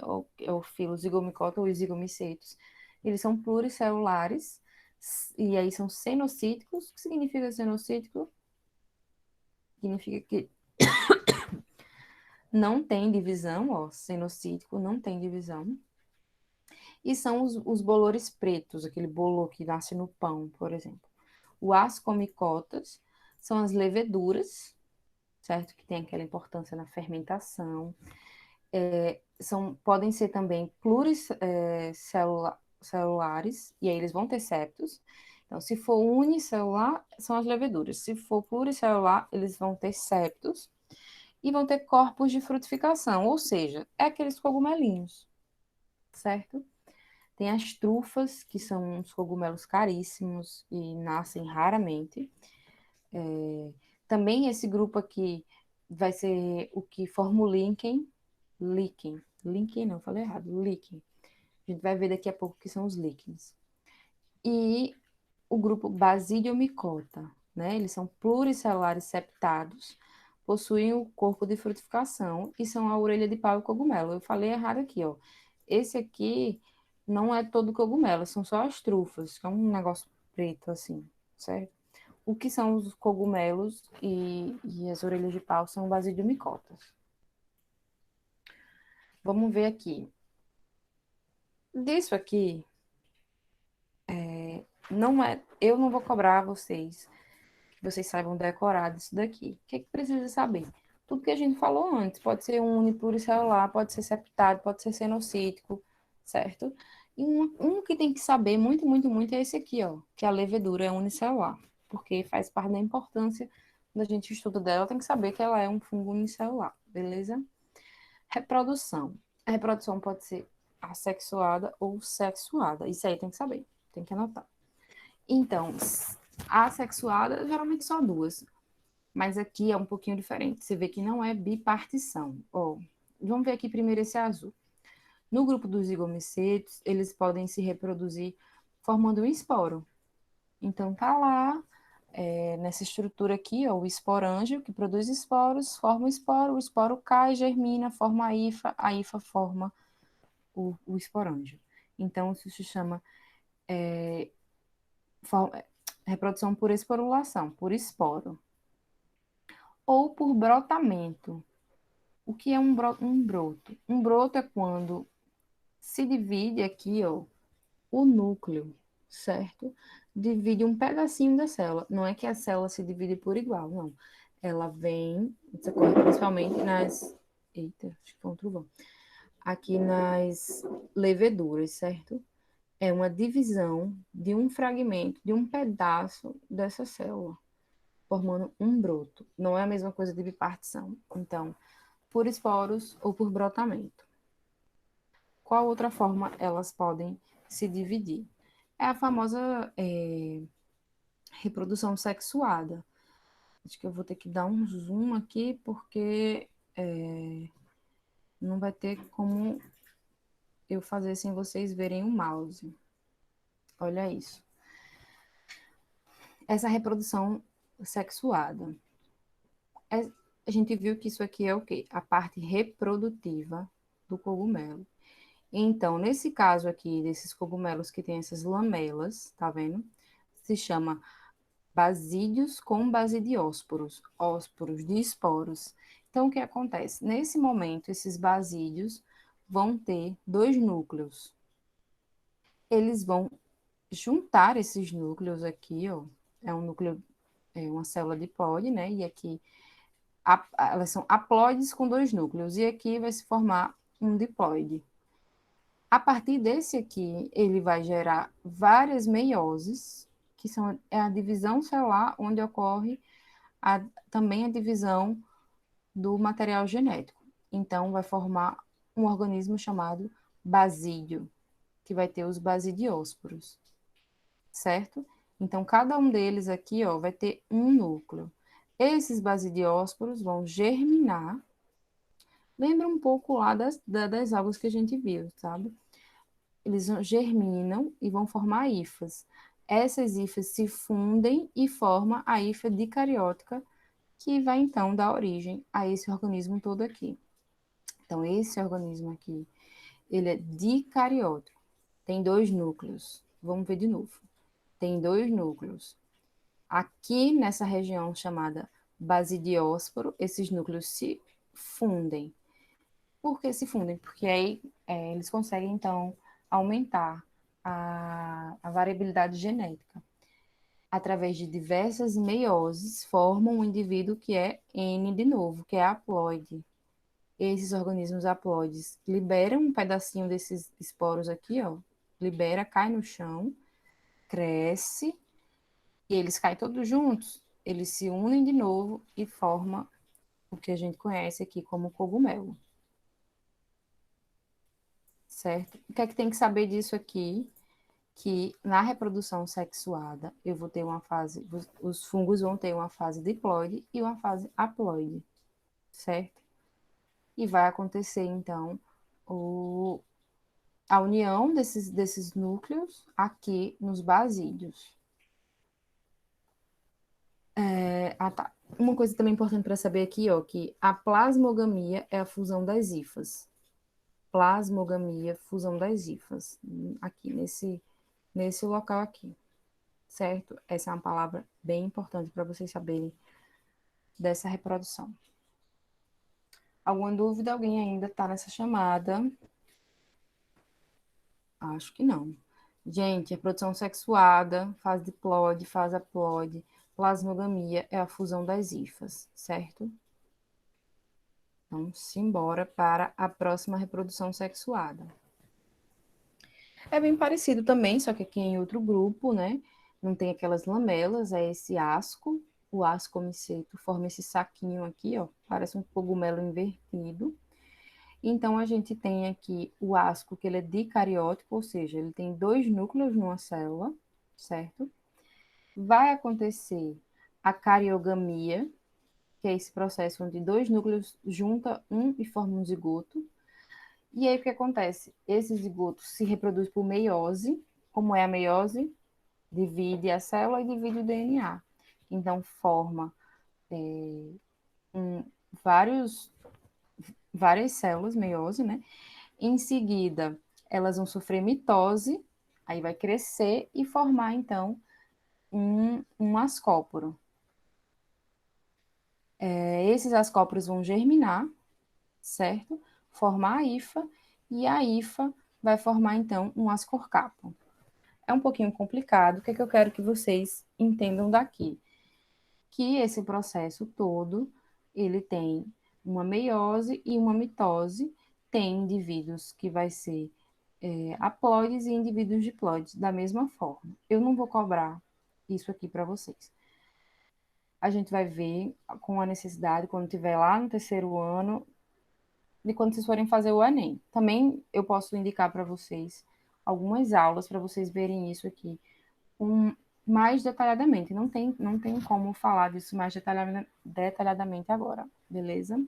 O filo zigomicota ou os zigomicetos, eles são pluricelulares e aí são cenocíticos. O que significa cenocítico? Significa que não tem divisão, ó, cenocítico não tem divisão. E são os bolores pretos, aquele bolor que nasce no pão, por exemplo. O ascomicotas são as leveduras, certo? Que tem aquela importância na fermentação. Podem ser também pluricelulares, e aí eles vão ter septos. Então, se for unicelular, são as leveduras. Se for pluricelular, eles vão ter septos e vão ter corpos de frutificação, ou seja, é aqueles cogumelinhos, certo? Tem as trufas, que são uns cogumelos caríssimos e nascem raramente. Também esse grupo aqui vai ser o que forma o líquen não, falei errado, líquen. A gente vai ver daqui a pouco que são os líquens. E o grupo Basidiomycota, né? Eles são pluricelulares septados, possuem o corpo de frutificação e são a orelha de pau e cogumelo. Eu falei errado aqui, ó. Esse aqui não é todo cogumelo, são só as trufas, que é um negócio preto assim, certo? O que são os cogumelos e as orelhas de pau são basidiomicotas. Vamos ver aqui. Disso aqui, não é, eu não vou cobrar vocês que vocês saibam decorar disso daqui. O que é que precisa saber? Tudo que a gente falou antes, pode ser unipluricelular, pode ser septado, pode ser senocítico, certo? E um que tem que saber muito, muito, muito é esse aqui, ó, que a levedura é unicelular, porque faz parte da importância da gente estuda dela, tem que saber que ela é um fungo unicelular, beleza? Reprodução. A reprodução pode ser assexuada ou sexuada. Isso aí tem que saber, tem que anotar. Então, assexuada, geralmente só duas. Mas aqui é um pouquinho diferente. Você vê que não é bipartição. Ó, vamos ver aqui primeiro esse azul. No grupo dos zigomicetos, eles podem se reproduzir formando um esporo. Então, tá lá, nessa estrutura aqui, ó, o esporângio, que produz esporos, forma o esporo cai, germina, forma a hifa forma o esporângio. Então, isso se chama for- reprodução por esporulação, por esporo. Ou por brotamento. O que é um broto? Um broto é quando se divide aqui, ó, o núcleo, certo? Divide um pedacinho da célula. Não é que a célula se divide por igual, não. Ela vem, isso ocorre principalmente nas. Eita, acho que foi um trovão. Aqui nas leveduras, certo? É uma divisão de um fragmento, de um pedaço dessa célula, formando um broto. Não é a mesma coisa de bipartição. Então, por esporos ou por brotamento. Qual outra forma elas podem se dividir? É a famosa reprodução sexuada. Acho que eu vou ter que dar um zoom aqui, porque não vai ter como eu fazer sem vocês verem o mouse. Olha isso. Essa reprodução sexuada. É- a gente viu que isso aqui é o quê? A parte reprodutiva do cogumelo. Então, nesse caso aqui, desses cogumelos que tem essas lamelas, tá vendo? Se chama basídeos com basidiósporos, ósporos de esporos. Então, o que acontece? Nesse momento, esses basídeos vão ter dois núcleos. Eles vão juntar esses núcleos aqui, ó. É um núcleo, é uma célula diploide, né? E aqui elas são haploides com dois núcleos. E aqui vai se formar um diploide. A partir desse aqui, ele vai gerar várias meioses, que é a divisão celular, onde ocorre também a divisão do material genético. Então, vai formar um organismo chamado basídio, que vai ter os basidiósporos, certo? Então, cada um deles aqui, ó, vai ter um núcleo. Esses basidiósporos vão germinar. Lembra um pouco lá das algas que a gente viu, sabe? Eles germinam e vão formar hifas. Essas hifas se fundem e formam a hifa dicariótica, que vai então dar origem a esse organismo todo aqui. Então, esse organismo aqui, ele é dicariótico, tem dois núcleos. Vamos ver de novo. Tem dois núcleos. Aqui nessa região chamada basidiósporo, esses núcleos se fundem. Por que se fundem? Porque aí eles conseguem, então, aumentar a variabilidade genética. Através de diversas meioses, formam um indivíduo que é N de novo, que é haploide. Esses organismos haploides liberam um pedacinho desses esporos aqui, ó, libera, cai no chão, cresce, e eles caem todos juntos, eles se unem de novo e formam o que a gente conhece aqui como cogumelo. Certo? O que é que tem que saber disso aqui? Que na reprodução sexuada eu vou ter uma fase, os fungos vão ter uma fase diploide e uma fase haploide, certo? E vai acontecer então a união desses núcleos aqui nos basídeos. Tá. Uma coisa também importante para saber aqui, ó, que a plasmogamia é a fusão das hifas. Plasmogamia, fusão das hifas, aqui nesse local aqui, certo? Essa é uma palavra bem importante para vocês saberem dessa reprodução. Alguma dúvida? Alguém ainda está nessa chamada? Acho que não. Gente, reprodução sexuada, fase diploide, fase haploide, plasmogamia é a fusão das hifas, certo? Então, simbora para a próxima reprodução sexuada. É bem parecido também, só que aqui é em outro grupo, né? Não tem aquelas lamelas, é esse asco. O asco miceto forma esse saquinho aqui, ó, parece um cogumelo invertido. Então, a gente tem aqui o asco, que ele é dicariótico, ou seja, ele tem dois núcleos numa célula, certo? Vai acontecer a cariogamia, que é esse processo onde dois núcleos juntam um e formam um zigoto. E aí o que acontece? Esse zigoto se reproduz por meiose. Como é a meiose? Divide a célula e divide o DNA. Então forma um, vários, várias células, meiose, né? Em seguida, elas vão sofrer mitose, aí vai crescer e formar, então, um ascóporo. Esses ascóporos vão germinar, certo? Formar a hifa, e a hifa vai formar, então, um ascorcapo. É um pouquinho complicado, o que é que eu quero que vocês entendam daqui? Que esse processo todo, ele tem uma meiose e uma mitose, tem indivíduos que vai ser haploides e indivíduos diploides, da mesma forma. Eu não vou cobrar isso aqui para vocês. A gente vai ver com a necessidade, quando tiver lá no terceiro ano, de quando vocês forem fazer o Enem. Também eu posso indicar para vocês algumas aulas para vocês verem isso aqui mais detalhadamente. Não tem como falar disso mais detalhadamente agora, beleza?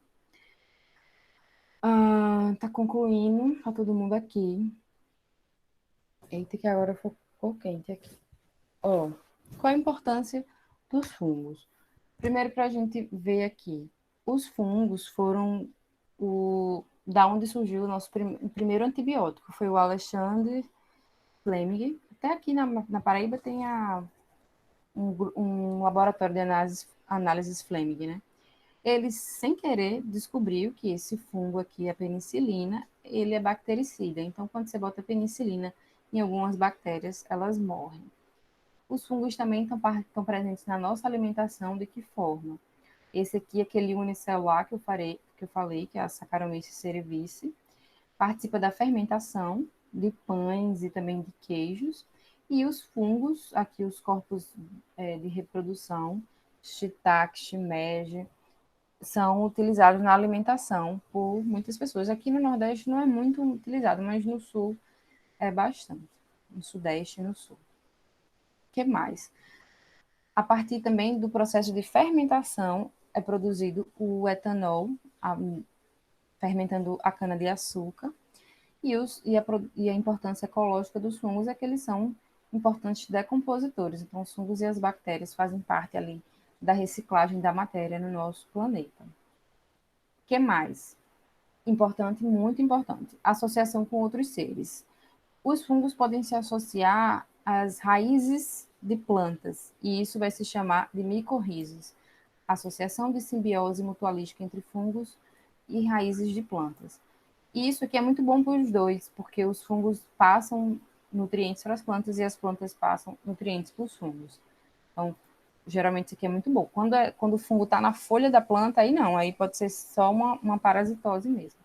Tá concluindo, tá todo mundo aqui. Eita, que agora ficou quente aqui. Ó, qual a importância dos fungos? Primeiro, para a gente ver aqui, os fungos foram da onde surgiu o nosso primeiro antibiótico, foi o Alexander Fleming. Até aqui na Paraíba tem um laboratório de análises Fleming, né? Ele, sem querer, descobriu que esse fungo aqui, a penicilina, ele é bactericida. Então, quando você bota penicilina em algumas bactérias, elas morrem. Os fungos também estão presentes na nossa alimentação. De que forma? Esse aqui é aquele unicelular que eu falei, que é a Saccharomyces cerevisiae, participa da fermentação de pães e também de queijos. E os fungos, aqui os corpos de reprodução, shiitake, shimeji, são utilizados na alimentação por muitas pessoas. Aqui no Nordeste não é muito utilizado, mas no Sul é bastante. No Sudeste e no Sul. O que mais? A partir também do processo de fermentação é produzido o etanol, fermentando a cana-de-açúcar, e a importância ecológica dos fungos é que eles são importantes decompositores. Então, os fungos e as bactérias fazem parte ali da reciclagem da matéria no nosso planeta. O que mais? Importante, muito importante, associação com outros seres. Os fungos podem se associar às raízes de plantas, e isso vai se chamar de micorrizas, associação de simbiose mutualística entre fungos e raízes de plantas. E isso aqui é muito bom para os dois, porque os fungos passam nutrientes para as plantas e as plantas passam nutrientes para os fungos. Então, geralmente isso aqui é muito bom. Quando o fungo está na folha da planta, aí não, aí pode ser só uma parasitose mesmo.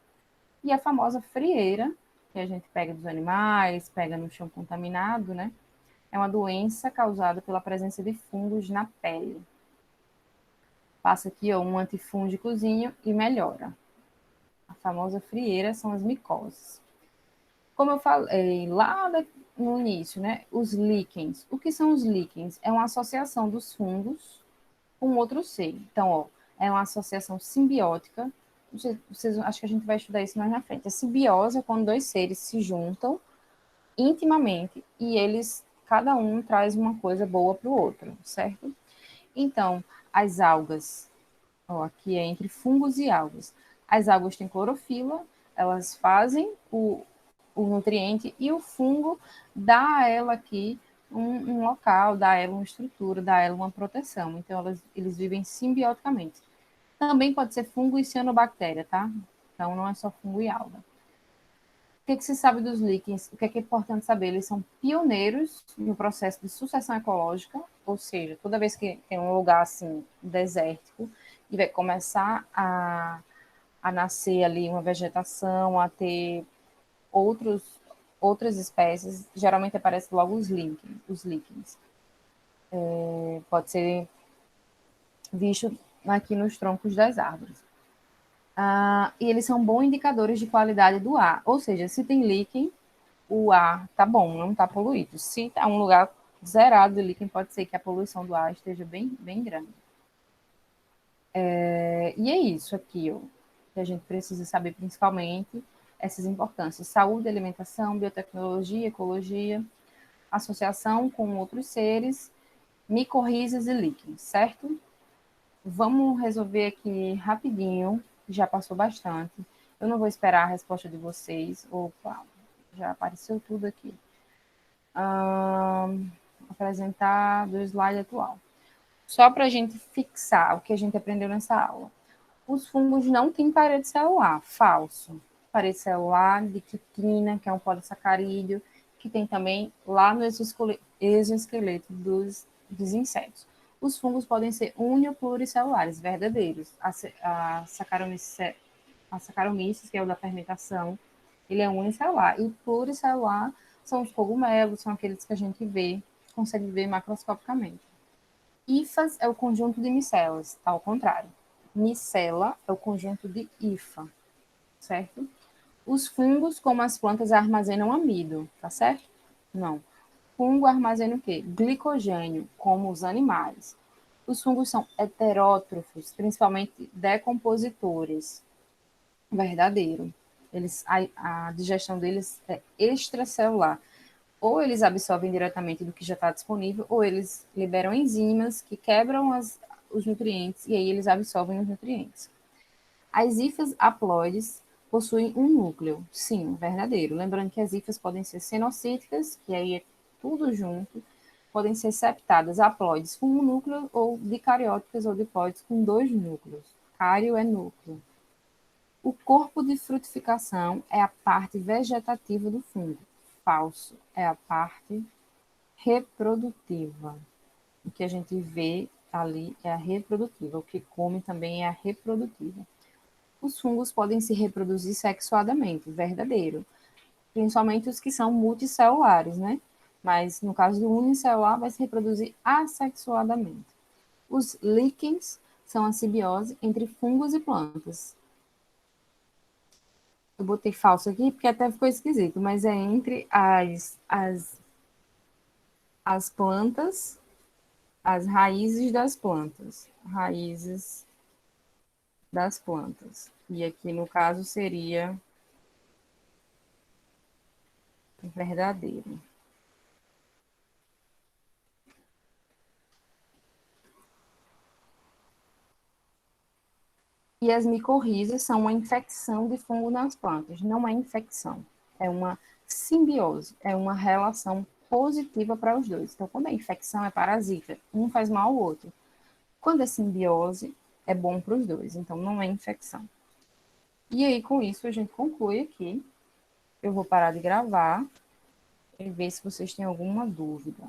E a famosa frieira, que a gente pega dos animais, pega no chão contaminado, né? É uma doença causada pela presença de fungos na pele. Passa aqui ó, um antifúngicozinho e melhora. A famosa frieira são as micoses. Como eu falei lá no início, né? Os líquens. O que são os líquens? É uma associação dos fungos com outro ser. Então, ó, é uma associação simbiótica. Acho que a gente vai estudar isso mais na frente. A simbiose é quando dois seres se juntam intimamente e cada um traz uma coisa boa para o outro, certo? Então, as algas, ó, aqui é entre fungos e algas. As algas têm clorofila, elas fazem o nutriente e o fungo dá a ela aqui um local, dá a ela uma estrutura, dá a ela uma proteção. Então, eles vivem simbioticamente. Também pode ser fungo e cianobactéria, tá? Então, não é só fungo e alga. que se sabe dos líquens? O que é importante saber? Eles são pioneiros no processo de sucessão ecológica, ou seja, toda vez que tem um lugar assim desértico e vai começar a nascer ali uma vegetação, a ter outras espécies, geralmente aparecem logo os líquens. Pode ser visto aqui nos troncos das árvores. E eles são bons indicadores de qualidade do ar, ou seja, se tem líquen, o ar tá bom, não está poluído. Se está um lugar zerado de líquen, pode ser que a poluição do ar esteja bem, bem grande. E é isso aqui, ó, que a gente precisa saber principalmente essas importâncias: saúde, alimentação, biotecnologia, ecologia, associação com outros seres, micorrizas e líquens, certo? Vamos resolver aqui rapidinho, já passou bastante. Eu não vou esperar a resposta de vocês. Opa, já apareceu tudo aqui. Apresentar do slide atual. Só para a gente fixar o que a gente aprendeu nessa aula. Os fungos não têm parede celular, falso. Parede celular de quitina, que é um polissacarídeo, que tem também lá no exoesqueleto dos insetos. Os fungos podem ser pluricelulares, verdadeiros. A Saccharomyces, que é o da fermentação, ele é unicelular. E pluricelular são os cogumelos, são aqueles que a gente vê, consegue ver macroscopicamente. Hifas é o conjunto de micelas, tá ao contrário. Micela é o conjunto de hifa, certo? Os fungos, como as plantas, armazenam amido, tá certo? Não. Fungo armazena o quê? Glicogênio, como os animais. Os fungos são heterótrofos, principalmente decompositores. Verdadeiro. A digestão deles é extracelular. Ou eles absorvem diretamente do que já está disponível, ou eles liberam enzimas que quebram os nutrientes e aí eles absorvem os nutrientes. As hifas haploides possuem um núcleo, sim, verdadeiro. Lembrando que as hifas podem ser cenocíticas, que aí é tudo junto, podem ser septadas, haploides com um núcleo, ou dicarióticas ou diploides com dois núcleos. Cário é núcleo. O corpo de frutificação é a parte vegetativa do fungo. Falso, é a parte reprodutiva. O que a gente vê ali é a reprodutiva. O que come também é a reprodutiva. Os fungos podem se reproduzir sexuadamente, verdadeiro. Principalmente os que são multicelulares, né? Mas no caso do unicelular, vai se reproduzir assexuadamente. Os líquens são a simbiose entre fungos e plantas. Eu botei falso aqui porque até ficou esquisito, mas é entre as plantas, as raízes das plantas. Raízes das plantas. E aqui, no caso, seria verdadeiro. E as micorrizas são uma infecção de fungo nas plantas. Não é infecção, é uma simbiose, é uma relação positiva para os dois. Então, quando é infecção, é parasita, um faz mal ao outro. Quando é simbiose, é bom para os dois, então não é infecção. E aí, com isso, a gente conclui aqui. Eu vou parar de gravar e ver se vocês têm alguma dúvida.